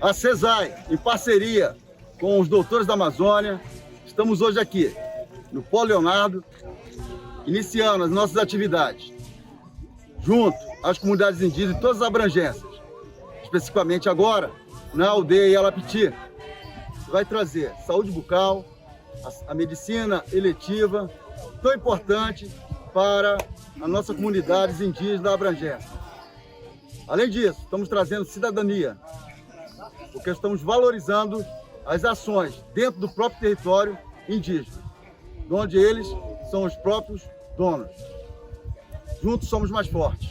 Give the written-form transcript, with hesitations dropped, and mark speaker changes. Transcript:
Speaker 1: A CESAI, em parceria com os doutores da Amazônia, estamos hoje aqui no Polo Leonardo, iniciando as nossas atividades, junto às comunidades indígenas de todas as abrangências, especificamente agora na aldeia Ialapiti. Vai trazer saúde bucal, a medicina eletiva, tão importante para a nossa comunidade indígena da abrangência. Além disso, estamos trazendo cidadania, porque estamos valorizando as ações dentro do próprio território indígena, onde eles são os próprios donos. Juntos somos mais fortes.